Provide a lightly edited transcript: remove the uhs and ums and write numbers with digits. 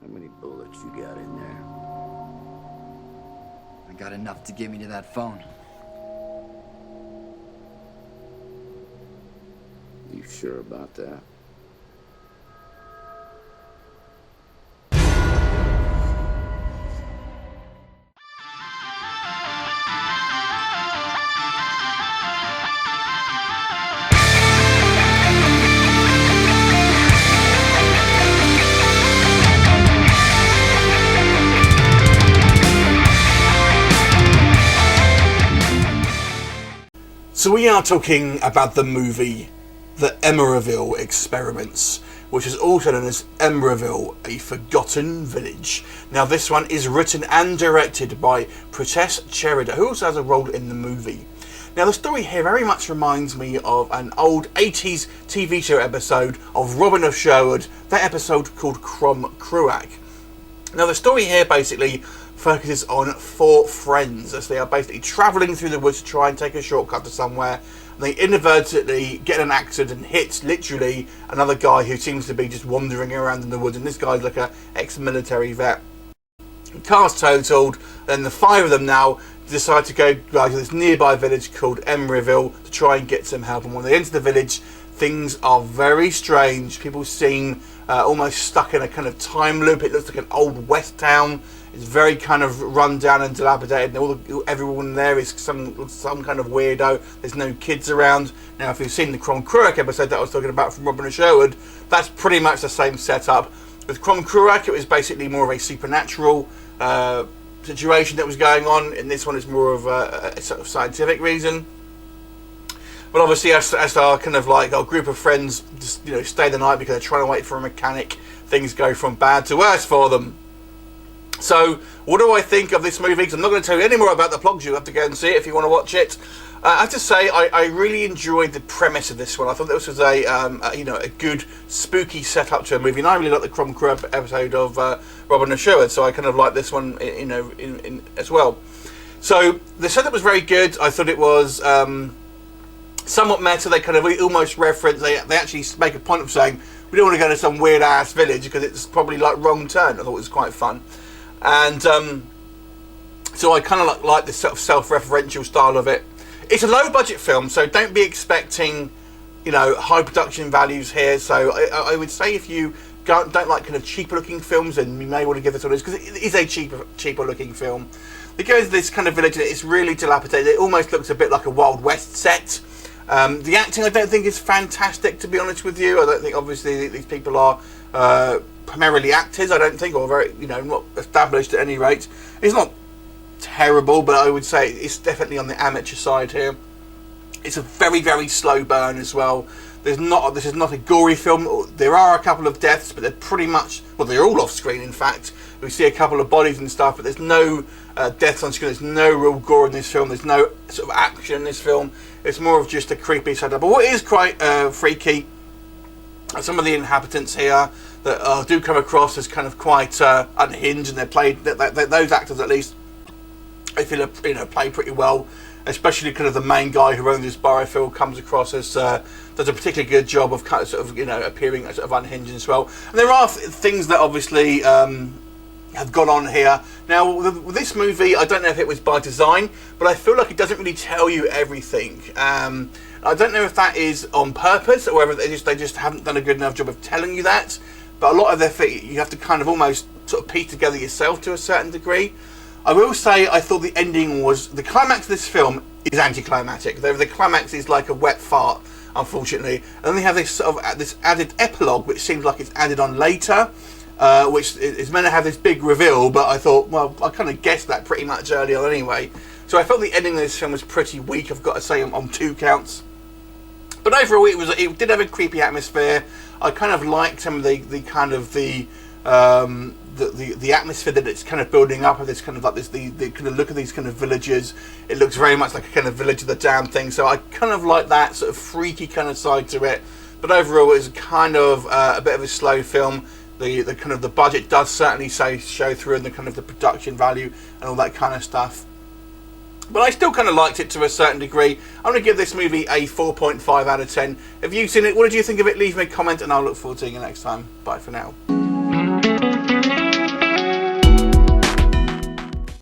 How many bullets you got in there? I got enough to get me to that phone. You sure about that? So we are talking about the movie The Emeryville Experiments, which is also known as Emeryville, A Forgotten Village. Now this one is written and directed by Pritesh Chheda, who also has a role in the movie. Now the story here very much reminds me of an old 80s TV show episode of Robin of Sherwood, that episode called Crom Cruach. Now the story here basically focuses on four friends as they are basically travelling through the woods to try and take a shortcut to somewhere. And they inadvertently get in an accident and hit literally another guy who seems to be just wandering around in the woods, and this guy's like a ex-military vet. The car's totaled, then the five of them now decide to go to this nearby village called Emeryville to try and get some help. And when they enter the village, things are very strange. People seem almost stuck in a kind of time loop. It looks like an old west town. It's very kind of run down and dilapidated, and everyone there is some kind of weirdo. There's no kids around. Now, if you've seen the Crom Cruach episode that I was talking about from Robin of Sherwood, that's pretty much the same setup. With Crom Cruach, it was basically more of a supernatural situation that was going on. In this one, it's more of a sort of scientific reason. But obviously, as our kind of like our group of friends just, stay the night because they're trying to wait for a mechanic, things go from bad to worse for them. So, what do I think of this movie? Because I'm not going to tell you any more about the plot, because you have to go and see it if you want to watch it. I have to say, I really enjoyed the premise of this one. I thought this was a good spooky setup to a movie, and I really liked the Crom Cruach episode of Robin of Sherwood, so I kind of like this one, in as well. So the setup was very good. I thought it was somewhat meta. They kind of almost reference. They actually make a point of saying we don't want to go to some weird ass village because it's probably like wrong turn. I thought it was quite fun. And so I kind of like this sort of self-referential style of it. It's a low-budget film, so don't be expecting, high production values here. So I would say if you don't like kind of cheaper-looking films, then you may want to give this one a because it is a cheaper-looking film. They go into this kind of village, and it's really dilapidated. It almost looks a bit like a Wild West set. The acting, I don't think, is fantastic, to be honest with you. I don't think, obviously, these people are primarily actors, I don't think, or very, not established at any rate. It's not terrible, but I would say it's definitely on the amateur side here. It's a very, very slow burn as well. This is not a gory film. There are a couple of deaths, but they're pretty much, they're all off screen, in fact. We see a couple of bodies and stuff, but there's no deaths on screen. There's no real gore in this film. There's no sort of action in this film. It's more of just a creepy setup. But what is quite freaky are some of the inhabitants here that do come across as kind of quite unhinged, and they're played. Those actors, at least, I feel, play pretty well. Especially kind of the main guy who owns this bar, I feel, comes across as does a particularly good job of kind of sort of appearing sort of unhinged as well. And there are things that obviously have gone on here. Now, with this movie, I don't know if it was by design, but I feel like it doesn't really tell you everything. I don't know if that is on purpose or whether they just haven't done a good enough job of telling you that. But a lot of their you have to kind of almost sort of piece together yourself to a certain degree. I will say I thought the ending was... The climax of this film is anticlimactic. The climax is like a wet fart, unfortunately. And then they have this sort of this added epilogue, which seems like it's added on later, which is meant to have this big reveal, but I thought, well, I kind of guessed that pretty much early on anyway. So I felt the ending of this film was pretty weak, I've got to say, on two counts. But overall, it did have a creepy atmosphere. I kind of liked some of the atmosphere that it's kind of building up of this kind of like this the kind of look of these kind of villages. It looks very much like a kind of Village of the Damned thing. So I kind of like that sort of freaky kind of side to it. But overall, it's kind of a bit of a slow film. The kind of the budget does certainly show through in the kind of the production value and all that kind of stuff. But I still kind of liked it to a certain degree. I'm going to give this movie a 4.5 out of 10. Have you seen it? What did you think of it? Leave me a comment and I'll look forward to seeing you next time. Bye for now.